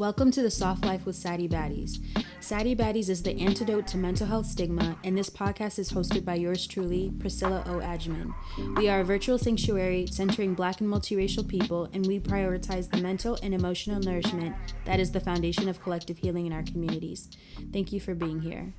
Welcome to the Soft Life with Saddie Baddies. Saddie Baddies is the antidote to mental health stigma, and this podcast is hosted by yours truly, Priscilla O. Agyeman. We are a virtual sanctuary centering Black and multiracial people, and we prioritize the mental and emotional nourishment that is the foundation of collective healing in our communities. Thank you for being here.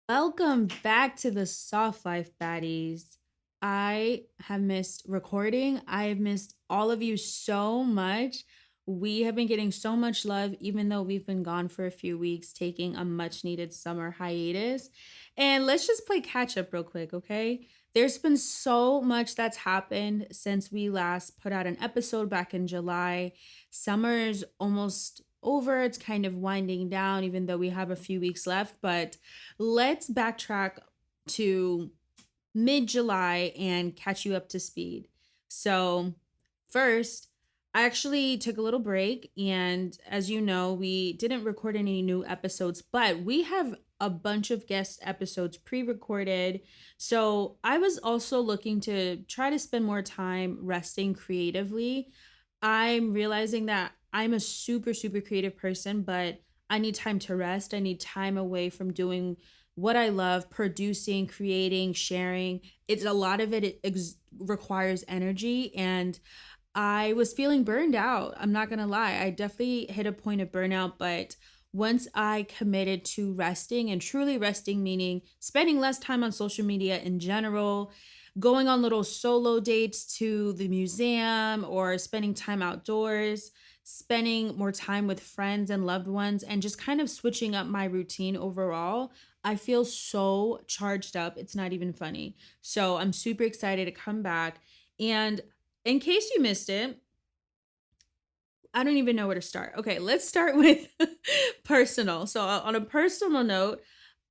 Welcome back to the Soft Life Baddies. I have missed recording. I have missed all of you so much. We have been getting so much love, even though we've been gone for a few weeks, taking a much needed summer hiatus. And let's just play catch up real quick, okay? There's been so much that's happened since we last put out an episode back in July. Summer's almost over. It's kind of winding down, even though we have a few weeks left. But let's backtrack to mid-July and catch you up to speed. So first, I actually took a little break, and as you know, we didn't record any new episodes, but we have a bunch of guest episodes pre-recorded. So I was also looking to try to spend more time resting creatively. I'm realizing that I'm a super creative person, but I need time to rest. I need time away from doing what I love, producing, creating, sharing. It's a lot of it requires energy, and I was feeling burned out. I'm not going to lie. I definitely hit a point of burnout, but once I committed to resting, and truly resting, meaning spending less time on social media in general, going on little solo dates to the museum or spending time outdoors, spending more time with friends and loved ones, and just kind of switching up my routine overall, I feel so charged up. It's not even funny. So I'm super excited to come back. And in case you missed it, I don't even know where to start. Okay, let's start with personal. So on a personal note,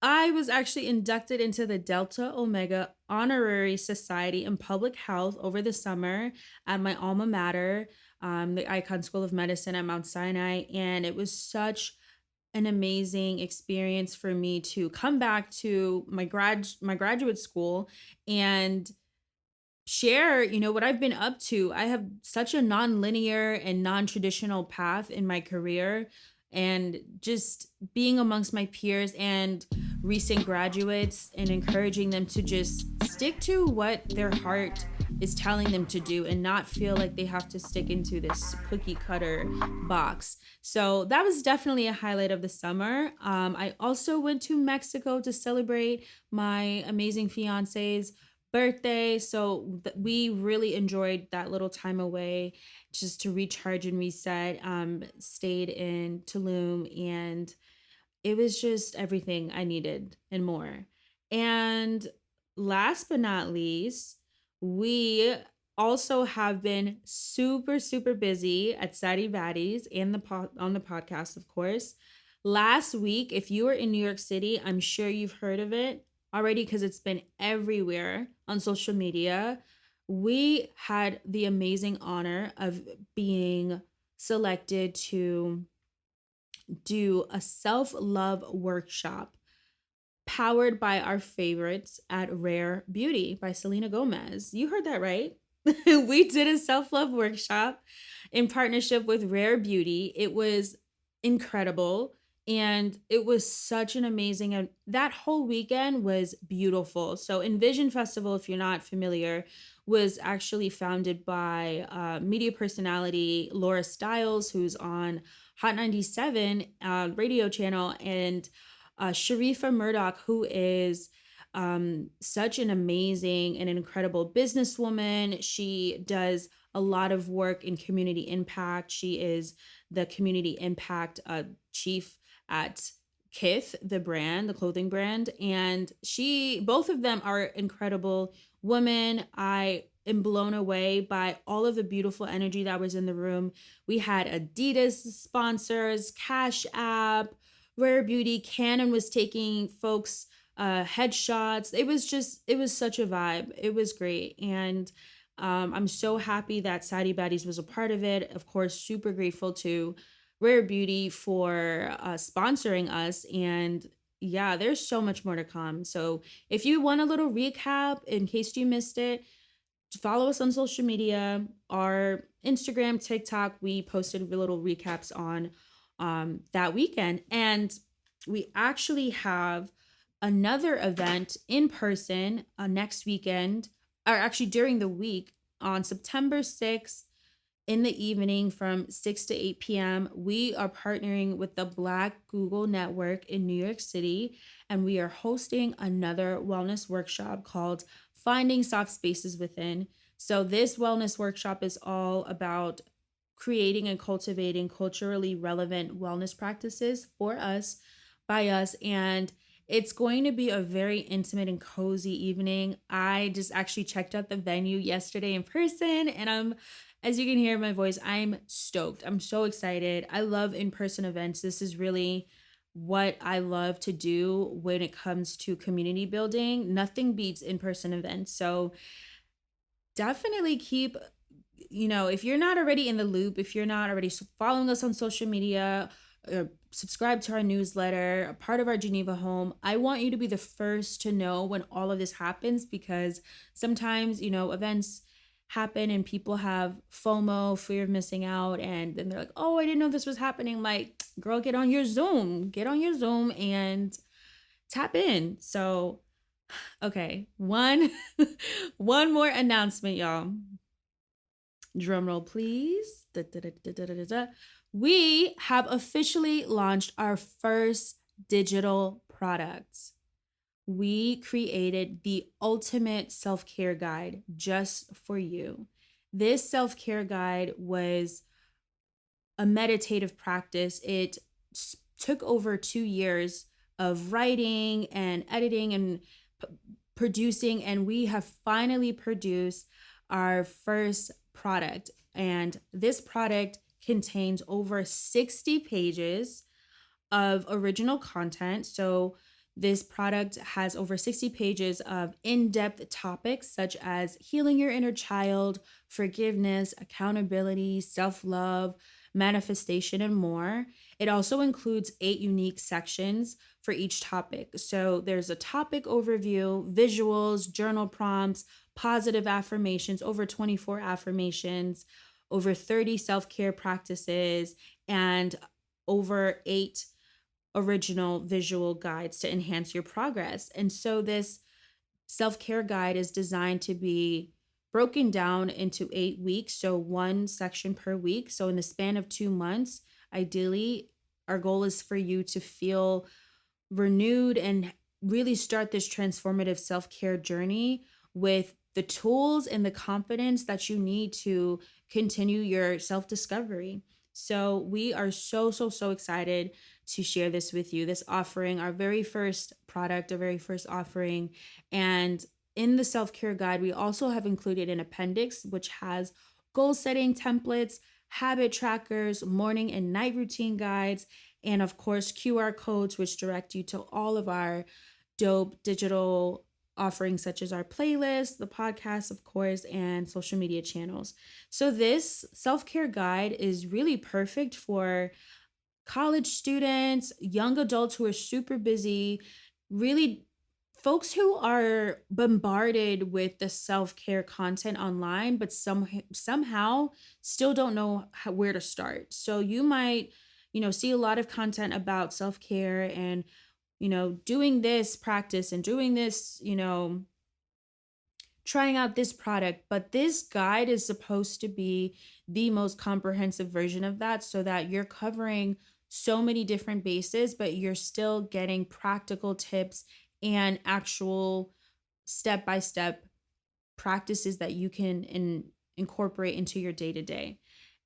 I was actually inducted into the Delta Omega Honorary Society in Public Health over the summer at my alma mater, the Icahn School of Medicine at Mount Sinai. And it was such an amazing experience for me to come back to my graduate school and share, what I've been up to. I have such a non-linear and non-traditional path in my career, and just being amongst my peers and recent graduates and encouraging them to just stick to what their heart is telling them to do and not feel like they have to stick into this cookie cutter box. So that was definitely a highlight of the summer. I also went to Mexico to celebrate my amazing fiance's birthday. So we really enjoyed that little time away just to recharge and reset. Stayed in Tulum, and it was just everything I needed and more. And last but not least, we also have been super busy at Saddie Baddies and on the podcast, of course. Last week, if you were in New York City, I'm sure you've heard of it already because it's been everywhere on social media. We had the amazing honor of being selected to do a self-love workshop powered by our favorites at Rare Beauty by Selena Gomez. You heard that right. We did a self-love workshop in partnership with Rare Beauty. It was incredible. And it was such an amazing, and that whole weekend was beautiful. So Envision Festival, if you're not familiar, was actually founded by media personality Laura Stiles, who's on Hot 97 radio channel, and Sharifa Murdoch, who is such an amazing and incredible businesswoman. She does a lot of work in community impact. She is the community impact chief at Kith, the brand, the clothing brand. And both of them are incredible women. I am blown away by all of the beautiful energy that was in the room. We had Adidas sponsors, Cash App, Rare Beauty, Canon was taking folks headshots. It was such a vibe. It was great. And I'm so happy that Saddie Baddies was a part of it. Of course, super grateful to Rare Beauty for sponsoring us. And yeah, there's so much more to come. So if you want a little recap, in case you missed it, follow us on social media. Our Instagram, TikTok, we posted little recaps on that weekend. And we actually have another event in person next weekend, or actually during the week on September 6th in the evening from 6 to 8 p.m. We are partnering with the Black Google Network in New York City, and we are hosting another wellness workshop called Finding Soft Spaces Within. So, this wellness workshop is all about creating and cultivating culturally relevant wellness practices for us, by us, and it's going to be a very intimate and cozy evening. I just actually checked out the venue yesterday in person, and as you can hear in my voice, I'm stoked. I'm so excited. I love in-person events. This is really what I love to do when it comes to community building. Nothing beats in-person events. So definitely keep, if you're not already in the loop, if you're not already following us on social media, or subscribe to our newsletter, a part of our Geneva home, I want you to be the first to know when all of this happens, because sometimes, events happen and people have FOMO, fear of missing out, and then they're like, oh, I didn't know this was happening. I'm like, girl, get on your Zoom and tap in. So, okay, one more announcement, y'all. Drum roll, please. Da, da, da, da, da, da, da. We have officially launched our first digital product. We created the ultimate self-care guide just for you. This self-care guide was a meditative practice. It took over 2 years of writing and editing and producing, and we have finally produced our first product. And this product contains over 60 pages of original content. So this product has over 60 pages of in-depth topics such as healing your inner child, forgiveness, accountability, self-love, manifestation, and more. It also includes 8 unique sections for each topic. So there's a topic overview, visuals, journal prompts, positive affirmations, over 24 affirmations, over 30 self-care practices, and over 8 original visual guides to enhance your progress. And so this self-care guide is designed to be broken down into 8 weeks, so 1 section per week. So in the span of 2 months, ideally, our goal is for you to feel renewed and really start this transformative self-care journey with the tools and the confidence that you need to continue your self-discovery. So we are so, so, so excited to share this with you, this offering, our very first product, our very first offering. And in the self-care guide, we also have included an appendix, which has goal setting templates, habit trackers, morning and night routine guides, and of course, QR codes, which direct you to all of our dope digital offerings, such as our playlist, the podcast, of course, and social media channels. So this self-care guide is really perfect for college students, young adults who are super busy, really folks who are bombarded with the self-care content online, but somehow still don't know where to start. So you might, see a lot of content about self-care and, doing this practice and doing this, trying out this product, but this guide is supposed to be the most comprehensive version of that, so that you're covering so many different bases, but you're still getting practical tips and actual step-by-step practices that you can incorporate into your day-to-day.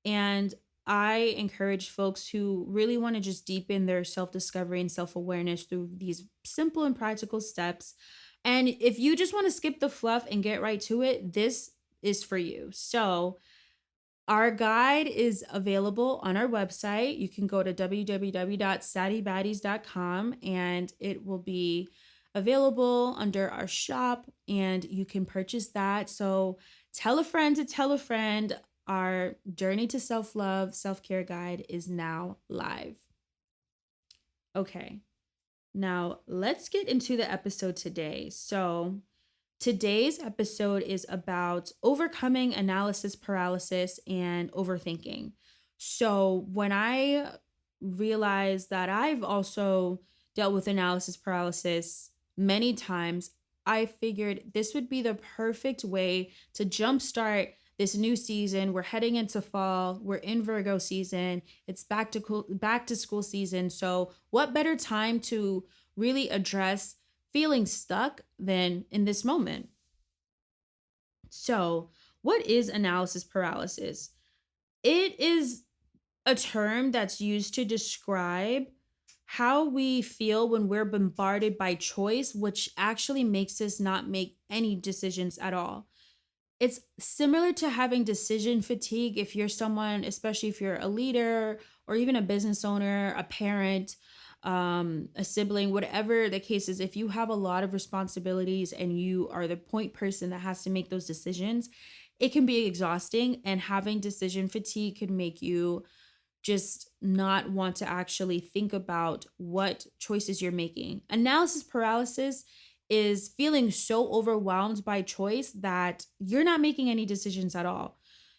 And I encourage folks who really want to just deepen their self-discovery and self-awareness through these simple and practical steps. And if you just want to skip the fluff and get right to it, this is for you. So our guide is available on our website. You can go to www.saddiebaddies.com and it will be available under our shop and you can purchase that. So tell a friend to tell a friend. Our Journey to Self-Love Self-Care Guide is now live. Okay, now let's get into the episode today. So today's episode is about overcoming analysis paralysis and overthinking. So when I realized that I've also dealt with analysis paralysis many times, I figured this would be the perfect way to jumpstart this new season. We're heading into fall. We're in Virgo season. It's back to school season. So, what better time to really address feeling stuck than in this moment? So, what is analysis paralysis? It is a term that's used to describe how we feel when we're bombarded by choice, which actually makes us not make any decisions at all. It's similar to having decision fatigue if you're someone, especially if you're a leader or even a business owner, a parent, a sibling, whatever the case is. If you have a lot of responsibilities and you are the point person that has to make those decisions, it can be exhausting, and having decision fatigue can make you just not want to actually think about what choices you're making. Analysis paralysis is feeling so overwhelmed by choice that you're not making any decisions at all.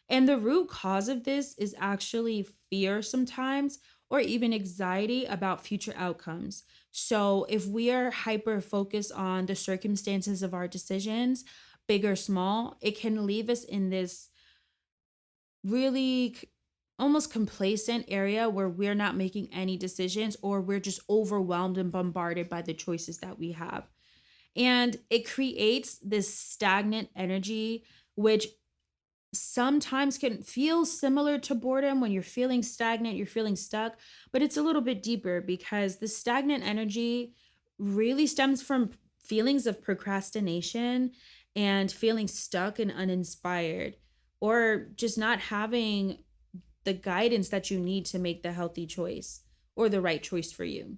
And the root cause of this is actually fear sometimes, or even anxiety about future outcomes. So if we are hyper focused on the circumstances of our decisions, big or small, it can leave us in this really almost complacent area where we're not making any decisions, or we're just overwhelmed and bombarded by the choices that we have. And it creates this stagnant energy, which sometimes can feel similar to boredom. When you're feeling stagnant, you're feeling stuck, but it's a little bit deeper because the stagnant energy really stems from feelings of procrastination and feeling stuck and uninspired, or just not having the guidance that you need to make the healthy choice or the right choice for you.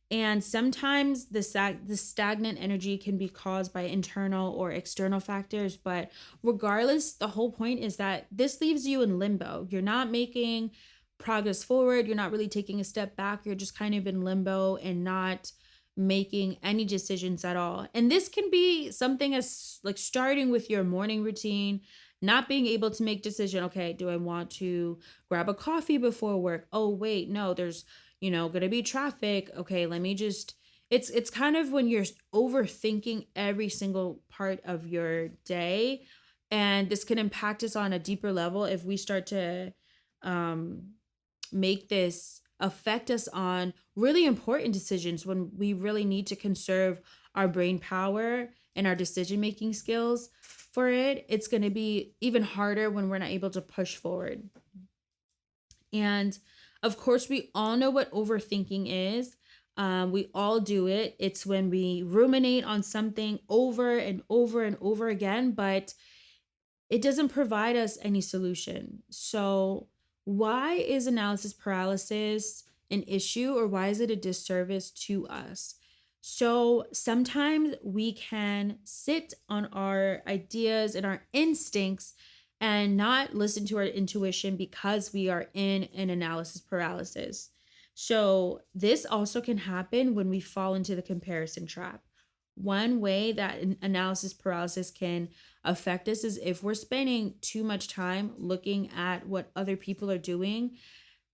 And sometimes the stagnant energy can be caused by internal or external factors, but regardless, the whole point is that this leaves you in limbo. You're not making progress forward, you're not really taking a step back, you're just kind of in limbo and not making any decisions at all. And this can be something as like starting with your morning routine, not being able to make decision. Okay, do I want to grab a coffee before work? Oh wait, no, there's gonna be traffic. Okay, let me just it's kind of when you're overthinking every single part of your day, and this can impact us on a deeper level if we start to um make this affect us on really important decisions when we really need to conserve our brain power and our decision making skills for it. It's going to be even harder when we're not able to push forward. And of course, we all know what overthinking is. We all do it. It's when we ruminate on something over and over and over again, but it doesn't provide us any solution. So, why is analysis paralysis an issue, or why is it a disservice to us? So, sometimes we can sit on our ideas and our instincts and not listen to our intuition because we are in an analysis paralysis. So, this also can happen when we fall into the comparison trap. One way that analysis paralysis can affect us is if we're spending too much time looking at what other people are doing.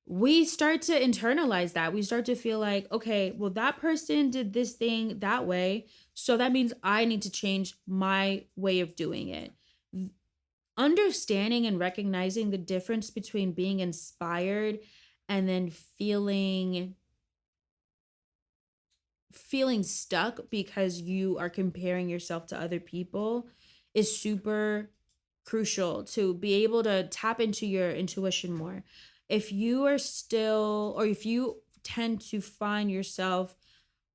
We start to internalize that. We start to feel like, okay, well, that person did this thing that way, so that means I need to change my way of doing it. Understanding and recognizing the difference between being inspired and then feeling stuck because you are comparing yourself to other people is super crucial to be able to tap into your intuition more. If you are still, or if you tend to find yourself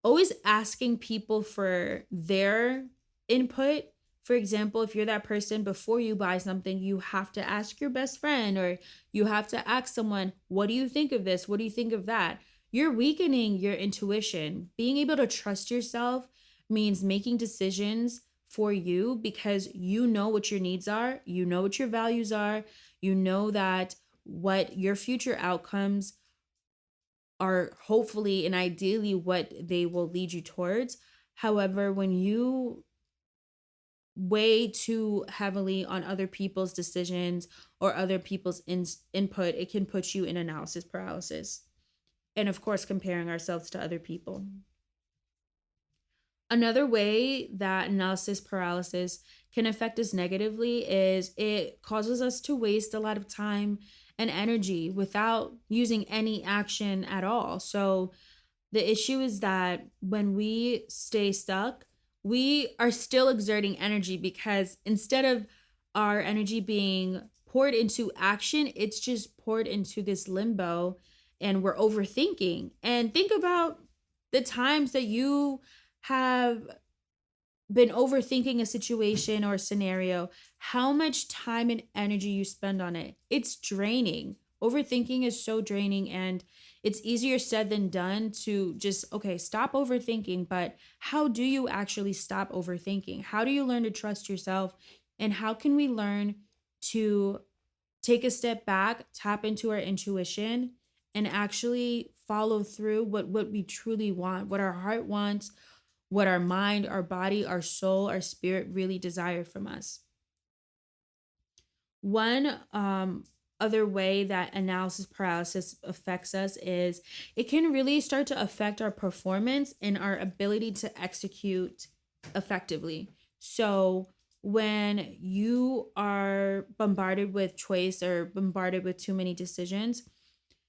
always asking people for their input, for example, if you're that person, before you buy something, you have to ask your best friend, or you have to ask someone, what do you think of this? What do you think of that? You're weakening your intuition. Being able to trust yourself means making decisions for you because you know what your needs are, you know what your values are, you know that what your future outcomes are, hopefully and ideally what they will lead you towards. However, when you weigh too heavily on other people's decisions or other people's input, it can put you in analysis paralysis. and of course, comparing ourselves to other people. Another way that analysis paralysis can affect us negatively is it causes us to waste a lot of time and energy without using any action at all. So the issue is that when we stay stuck, we are still exerting energy because instead of our energy being poured into action, it's just poured into this limbo and we're overthinking. And think about the times that you have been overthinking a situation or a scenario, how much time and energy you spend on it. It's draining. Overthinking is so draining, and it's easier said than done to just, okay, stop overthinking. But how do you actually stop overthinking? How do you learn to trust yourself? And how can we learn to take a step back, tap into our intuition, and actually follow through what we truly want, what our heart wants, what our mind, our body, our soul, our spirit really desire from us. One other way that analysis paralysis affects us is it can really start to affect our performance and our ability to execute effectively. So when you are bombarded with choice or bombarded with too many decisions,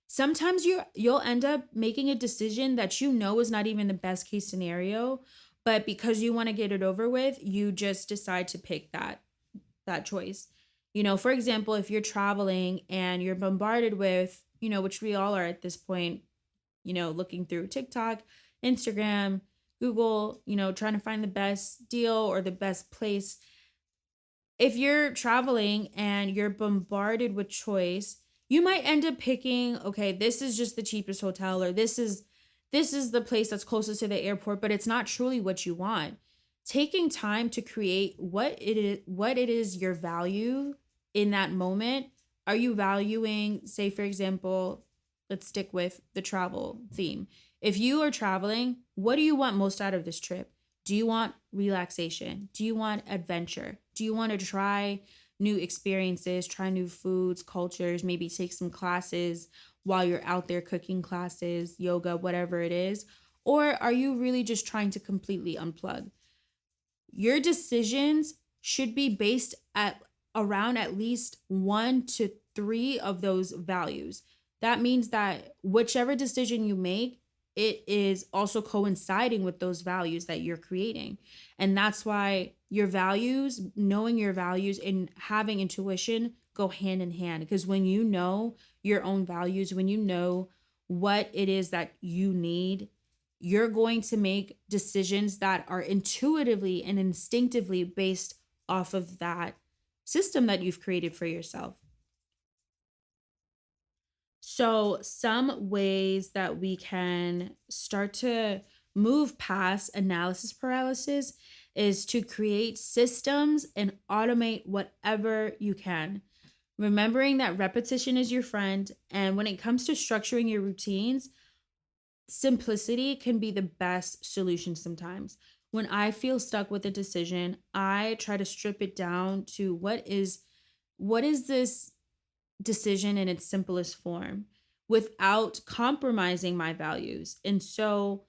sometimes you'll end up making a decision that you know is not even the best case scenario, but because you want to get it over with, you just decide to pick that choice. For example, if you're traveling and you're bombarded with, which we all are at this point, looking through TikTok, Instagram, Google, trying to find the best deal or the best place. If you're traveling and you're bombarded with choice, you might end up picking, okay, this is just the cheapest hotel, or this is the place that's closest to the airport, but it's not truly what you want. Taking time to create what it is your value in that moment. Are you valuing, say for example, let's stick with the travel theme. If you are traveling, what do you want most out of this trip? Do you want relaxation? Do you want adventure? Do you want to try new experiences, try new foods, cultures, maybe take some classes while you're out there, cooking classes, yoga, whatever it is? Or are you really just trying to completely unplug? Your decisions should be based around at least 1 to 3 of those values. That means that whichever decision you make, it is also coinciding with those values that you're creating. And that's why your values, knowing your values and having intuition go hand in hand. Because when you know your own values, when you know what it is that you need, you're going to make decisions that are intuitively and instinctively based off of that system that you've created for yourself. So some ways that we can start to move past analysis paralysis is to create systems and automate whatever you can. Remembering that repetition is your friend. And when it comes to structuring your routines, simplicity can be the best solution sometimes. When I feel stuck with a decision, I try to strip it down to what is this decision in its simplest form without compromising my values. And so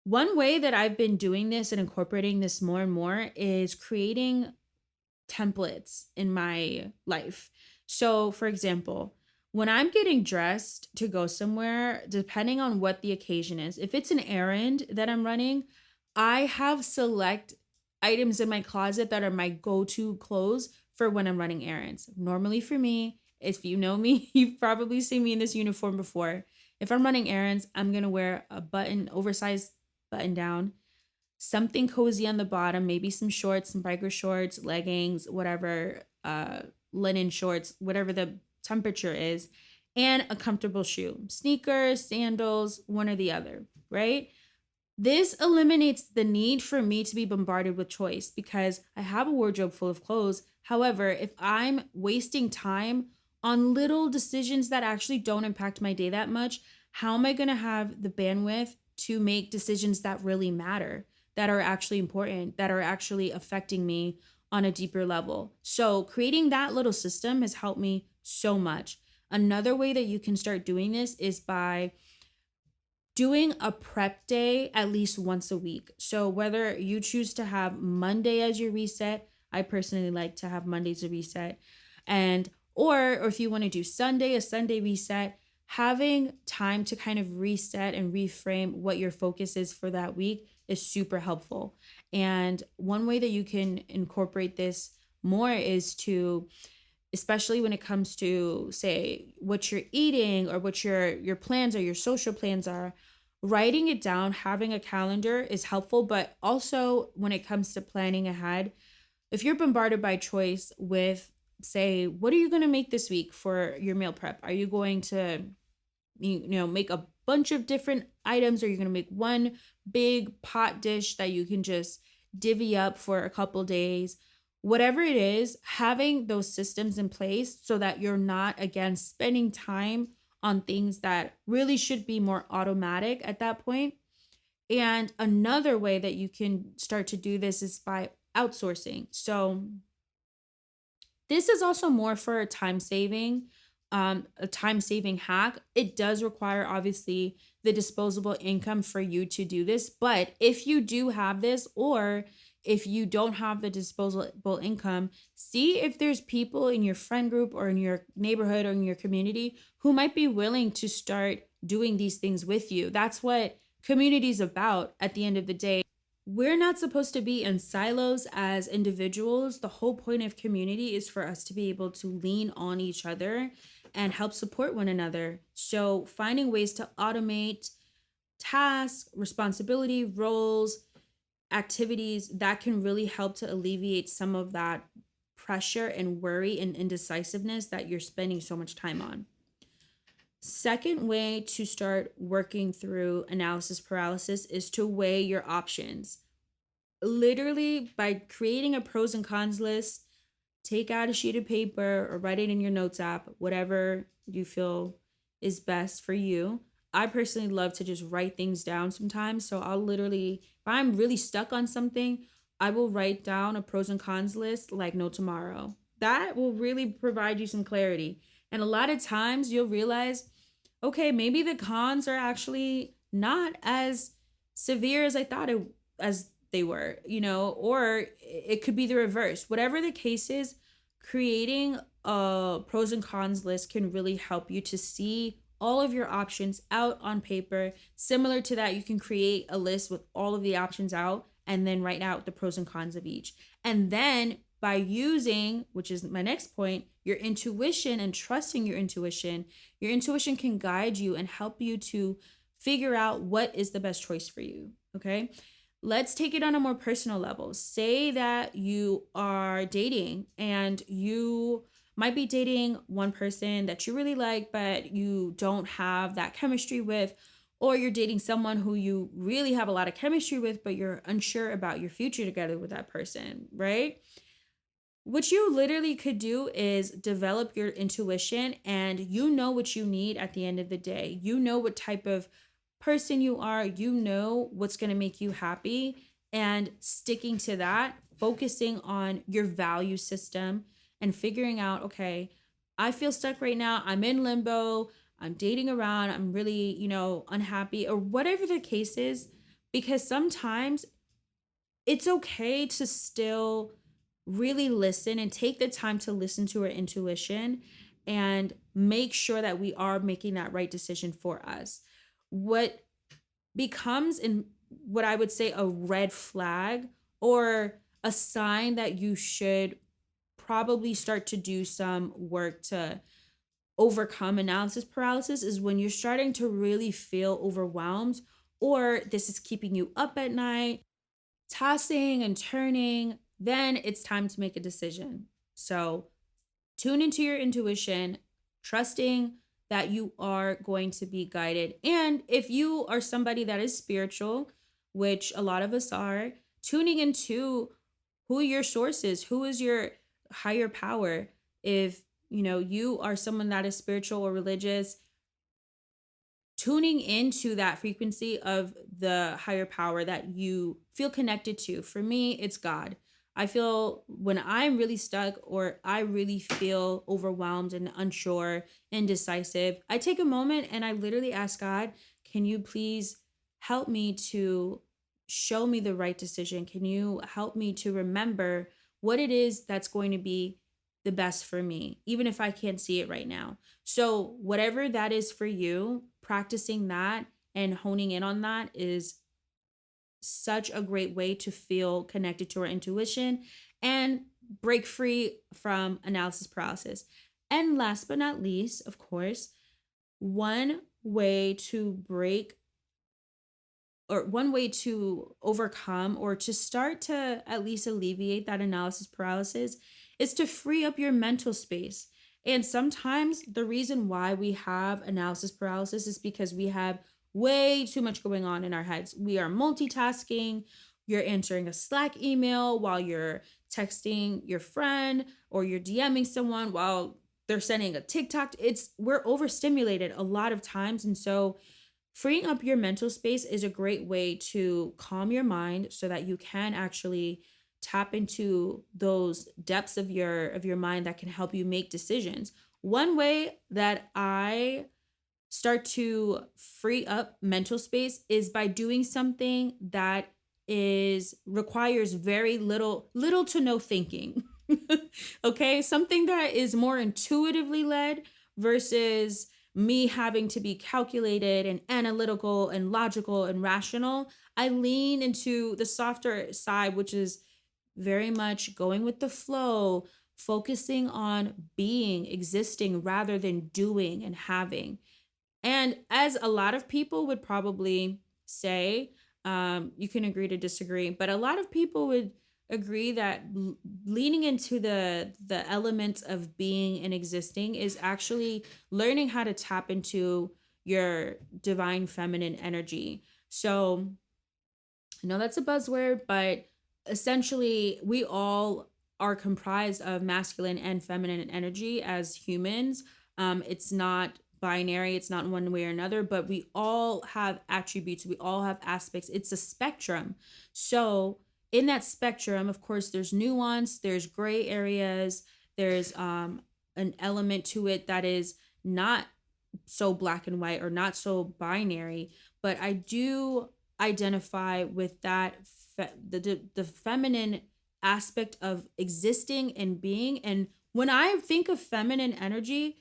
one way that I've been doing this and incorporating this more and more is creating templates in my life. So, for example, when I'm getting dressed to go somewhere, depending on what the occasion is, if it's an errand that I'm running, I have select items in my closet that are my go-to clothes for when I'm running errands. Normally for me, if you know me, you've probably seen me in this uniform before. If I'm running errands, I'm going to wear a oversized button down, something cozy on the bottom, maybe some shorts, some biker shorts, leggings, whatever, linen shorts, whatever the temperature is, and a comfortable shoe, sneakers, sandals, one or the other, right? This eliminates the need for me to be bombarded with choice because I have a wardrobe full of clothes. However, if I'm wasting time on little decisions that actually don't impact my day that much, how am I going to have the bandwidth to make decisions that really matter, that are actually important, that are actually affecting me on a deeper level? So creating that little system has helped me so much. Another way that you can start doing this is by doing a prep day at least once a week. So whether you choose to have Monday as your reset, I personally like to have Mondays a reset, and or if you want to do Sunday, a Sunday reset, having time to kind of reset and reframe what your focus is for that week is super helpful. And one way that you can incorporate this more is to, especially when it comes to, say, what you're eating or what your plans or your social plans are, writing it down, having a calendar is helpful. But also when it comes to planning ahead, if you're bombarded by choice with, say, what are you going to make this week for your meal prep? Are you going to, make a bunch of different items? Or are you going to make one big pot dish that you can just divvy up for a couple days? Whatever it is, having those systems in place so that you're not, again, spending time on things that really should be more automatic at that point. And another way that you can start to do this is by outsourcing. So this is also more for a time saving hack. It does require, obviously, the disposable income for you to do this. But if you do have this, or if you don't have the disposable income, see if there's people in your friend group or in your neighborhood or in your community who might be willing to start doing these things with you. That's what community is about at the end of the day. We're not supposed to be in silos as individuals. The whole point of community is for us to be able to lean on each other and help support one another. So finding ways to automate tasks, responsibility, roles, activities that can really help to alleviate some of that pressure and worry and indecisiveness that you're spending so much time on. Second way to start working through analysis paralysis is to weigh your options. Literally, by creating a pros and cons list, take out a sheet of paper or write it in your notes app, whatever you feel is best for you. I personally love to just write things down sometimes. So I'll literally, if I'm really stuck on something, I will write down a pros and cons list like no tomorrow. That will really provide you some clarity. And a lot of times you'll realize, okay, maybe the cons are actually not as severe as I thought as they were, or it could be the reverse. Whatever the case is, creating a pros and cons list can really help you to see all of your options out on paper. Similar to that, you can create a list with all of the options out and then write out the pros and cons of each. And then by using, which is my next point, your intuition and trusting your intuition can guide you and help you to figure out what is the best choice for you. Okay. Let's take it on a more personal level. Say that you are dating and you might be dating one person that you really like, but you don't have that chemistry with, or you're dating someone who you really have a lot of chemistry with, but you're unsure about your future together with that person, right? What you literally could do is develop your intuition, and you know what you need at the end of the day. You know what type of person you are, you know what's going to make you happy, and sticking to that, focusing on your value system and figuring out, okay, I feel stuck right now. I'm in limbo. I'm dating around. I'm really, unhappy, or whatever the case is, because sometimes it's okay to still really listen and take the time to listen to our intuition and make sure that we are making that right decision for us. What becomes, in what I would say, a red flag or a sign that you should probably start to do some work to overcome analysis paralysis is when you're starting to really feel overwhelmed, or this is keeping you up at night, tossing and turning. Then it's time to make a decision. So tune into your intuition, trusting that you are going to be guided. And if you are somebody that is spiritual, which a lot of us are, tuning into who your source is, who is your higher power. If you are someone that is spiritual or religious, tuning into that frequency of the higher power that you feel connected to. For me, it's God. I feel when I'm really stuck or I really feel overwhelmed and unsure, indecisive, I take a moment and I literally ask God, Can you please help me to show me the right decision? Can you help me to remember what it is that's going to be the best for me, even if I can't see it right now? So, whatever that is for you, practicing that and honing in on that is such a great way to feel connected to our intuition and break free from analysis paralysis. And last but not least, of course, one way to break or one way to overcome or to start to at least alleviate that analysis paralysis is to free up your mental space. And sometimes the reason why we have analysis paralysis is because we have way too much going on in our heads. We are multitasking. You're answering a Slack email while you're texting your friend, or you're DMing someone while they're sending a TikTok. We're overstimulated a lot of times. And so freeing up your mental space is a great way to calm your mind so that you can actually tap into those depths of your mind that can help you make decisions. One way that I start to free up mental space is by doing something that is requires very little to no thinking. Okay, something that is more intuitively led versus me having to be calculated and analytical and logical and rational. I lean into the softer side, which is very much going with the flow, focusing on being, existing rather than doing and having. And as a lot of people would probably say, you can agree to disagree, but a lot of people would agree that leaning into the elements of being and existing is actually learning how to tap into your divine feminine energy. So I know that's a buzzword, but essentially we all are comprised of masculine and feminine energy as humans. It's not binary, it's not one way or another, but we all have attributes, we all have aspects. It's a spectrum. So in that spectrum, of course, there's nuance, there's gray areas, there's an element to it that is not so black and white or not so binary. But I do identify with that the feminine aspect of existing and being. And when I think of feminine energy,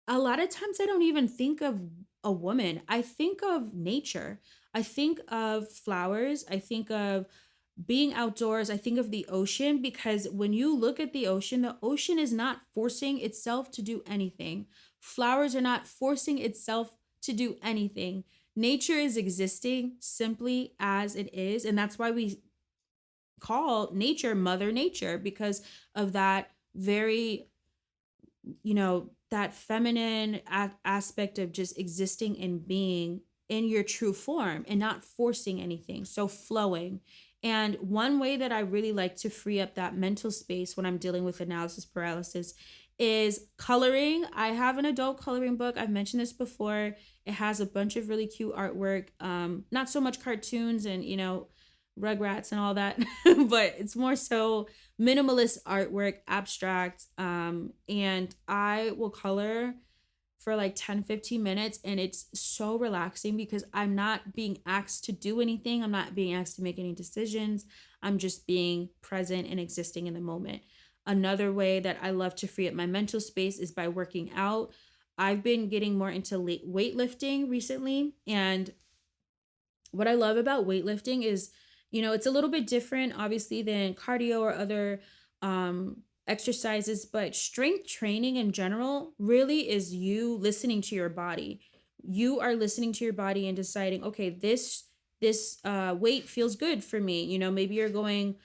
a lot of times I don't even think of a woman. I think of nature. I think of flowers. I think of being outdoors. I think of the ocean, because when you look at the ocean is not forcing itself to do anything. Flowers are not forcing itself to do anything. Nature is existing simply as it is. And that's why we call nature Mother Nature, because of that very, that feminine aspect of just existing and being in your true form and not forcing anything. So flowing. And one way that I really like to free up that mental space when I'm dealing with analysis paralysis is coloring. I have an adult coloring book. I've mentioned this before. It has a bunch of really cute artwork. Not so much cartoons and, Rugrats and all that, but it's more so minimalist artwork, abstract. And I will color for like 10-15 minutes, and it's so relaxing because I'm not being asked to do anything. I'm not being asked to make any decisions. I'm just being present and existing in the moment. Another way that I love to free up my mental space is by working out. I've been getting more into weightlifting recently, and what I love about weightlifting is, it's a little bit different, obviously, than cardio or other exercises, but strength training in general really is you listening to your body. You are listening to your body and deciding, okay, this weight feels good for me. Maybe you're going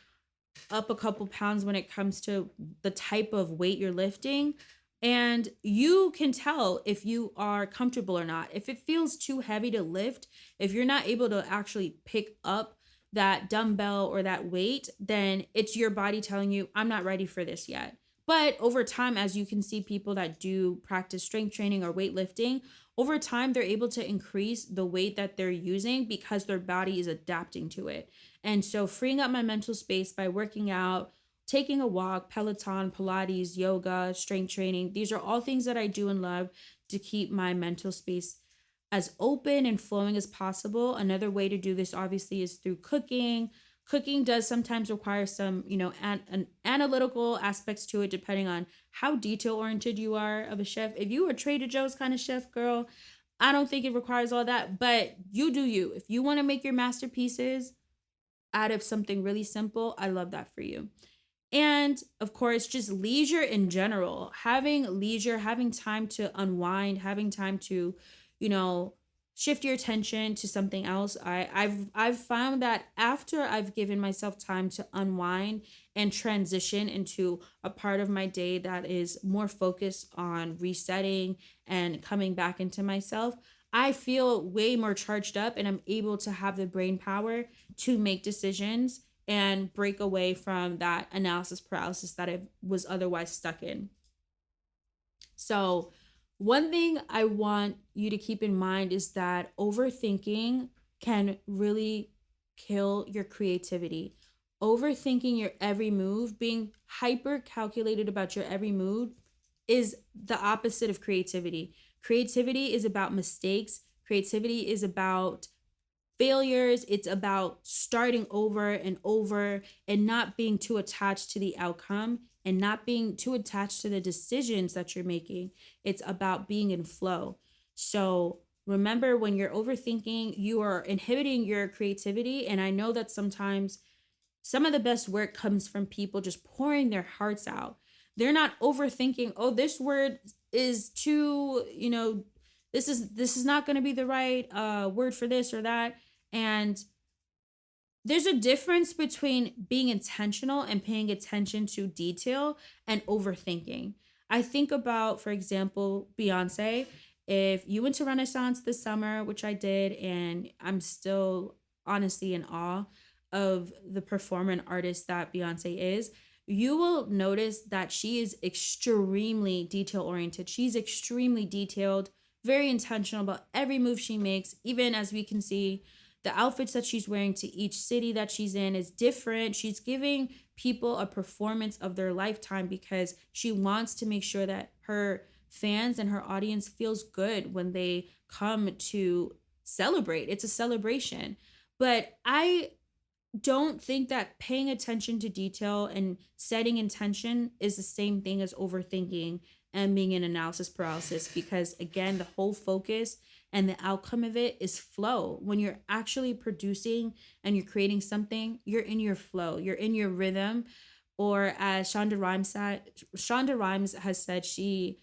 up a couple pounds when it comes to the type of weight you're lifting. And you can tell if you are comfortable or not. If it feels too heavy to lift, if you're not able to actually pick up that dumbbell or that weight, then it's your body telling you, I'm not ready for this yet. But over time, as you can see, people that do practice strength training or weightlifting, over time, they're able to increase the weight that they're using because their body is adapting to it. And so freeing up my mental space by working out, taking a walk, Peloton, Pilates, yoga, strength training, these are all things that I do and love to keep my mental space as open and flowing as possible. Another way to do this obviously is through cooking. Cooking does sometimes require some, an analytical aspects to it, depending on how detail oriented you are of a chef. If you are Trader Joe's kind of chef, girl, I don't think it requires all that, but you do you. If you want to make your masterpieces out of something really simple, I love that for you. And of course, just leisure in general, having leisure, having time to unwind, having time to, you know, shift your attention to something else. I've found that after I've given myself time to unwind and transition into a part of my day that is more focused on resetting and coming back into myself, I feel way more charged up and I'm able to have the brain power to make decisions and break away from that analysis paralysis that I was otherwise stuck in. So, one thing I want you to keep in mind is that overthinking can really kill your creativity. Overthinking your every move, being hyper calculated about your every move, is the opposite of creativity. Creativity is about mistakes, creativity is about failures. It's about starting over and over and not being too attached to the outcome and not being too attached to the decisions that you're making. It's about being in flow. So remember, when you're overthinking, you are inhibiting your creativity. And I know that sometimes some of the best work comes from people just pouring their hearts out. They're not overthinking, oh, this word is too, this is not going to be the right word for this or that. And there's a difference between being intentional and paying attention to detail and overthinking. I think about, for example, Beyonce. If you went to Renaissance this summer, which I did, and I'm still honestly in awe of the performer and artist that Beyonce is, you will notice that she is extremely detail oriented. She's extremely detailed, very intentional about every move she makes, even as we can see the outfits that she's wearing to each city that she's in is different. She's giving people a performance of their lifetime because she wants to make sure that her fans and her audience feels good when they come to celebrate. It's a celebration. But I don't think that paying attention to detail and setting intention is the same thing as overthinking and being in analysis paralysis, because again, the whole focus and the outcome of it is flow. When you're actually producing and you're creating something, you're in your flow, you're in your rhythm. Or as Shonda Rhimes has said, she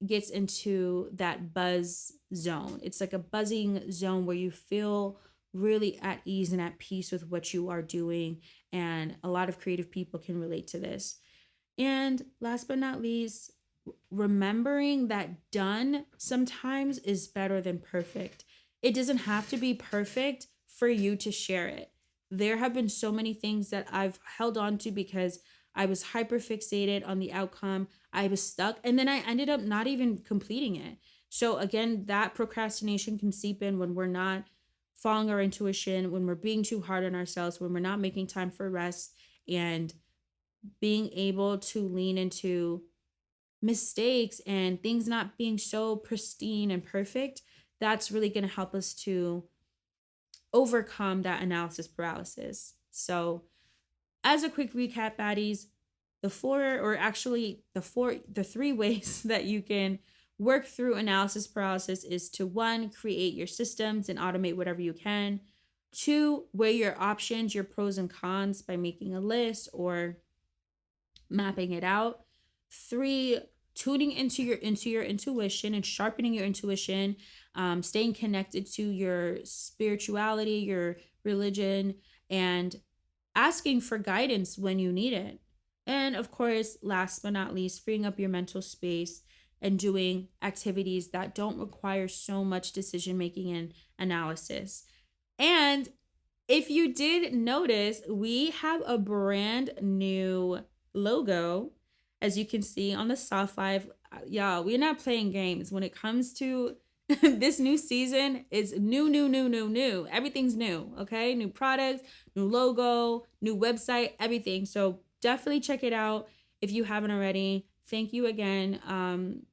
gets into that buzz zone. It's like a buzzing zone where you feel really at ease and at peace with what you are doing. And a lot of creative people can relate to this. And last but not least, remembering that done sometimes is better than perfect. It doesn't have to be perfect for you to share it. There have been so many things that I've held on to because I was hyper fixated on the outcome. I was stuck and then I ended up not even completing it. So again, that procrastination can seep in when we're not following our intuition, when we're being too hard on ourselves, when we're not making time for rest, and being able to lean into mistakes and things not being so pristine and perfect. That's really going to help us to overcome that analysis paralysis. So, as a quick recap, baddies, the three ways that you can work through analysis paralysis is to, one, create your systems and automate whatever you can. Two, weigh your options, your pros and cons by making a list or mapping it out. Three, tuning into your intuition and sharpening your intuition, staying connected to your spirituality, your religion, and asking for guidance when you need it. And of course, last but not least, freeing up your mental space and doing activities that don't require so much decision making and analysis. And if you did notice, we have a brand new logo. As you can see on the Soft Life, y'all, we're not playing games. When it comes to this new season, it's new. Everything's new, okay? New products, new logo, new website, everything. So definitely check it out if you haven't already. Thank you again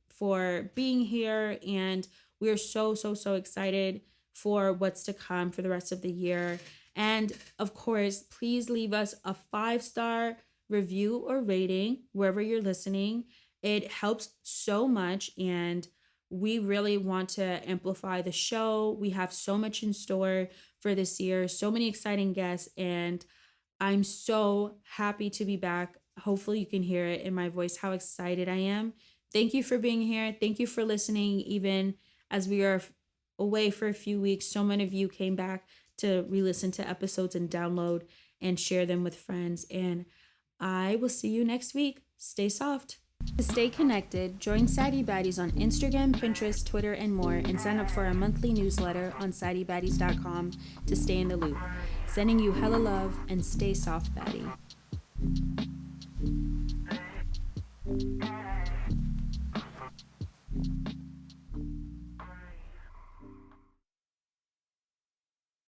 for being here. And We are so, so, so excited for what's to come for the rest of the year. And of course, please leave us a 5-star review or rating wherever you're listening. It helps so much, and we really want to amplify the show. We have so much in store for this year, so many exciting guests, and I'm so happy to be back. Hopefully, you can hear it in my voice how excited I am. Thank you for being here. Thank you for listening, even as we are away for a few weeks. So many of you came back to re-listen to episodes and download and share them with friends. And I will see you next week. Stay soft. To stay connected, join Saddie Baddies on Instagram, Pinterest, Twitter, and more, and sign up for our monthly newsletter on SaddieBaddies.com to stay in the loop. Sending you hella love, and stay soft, Baddie.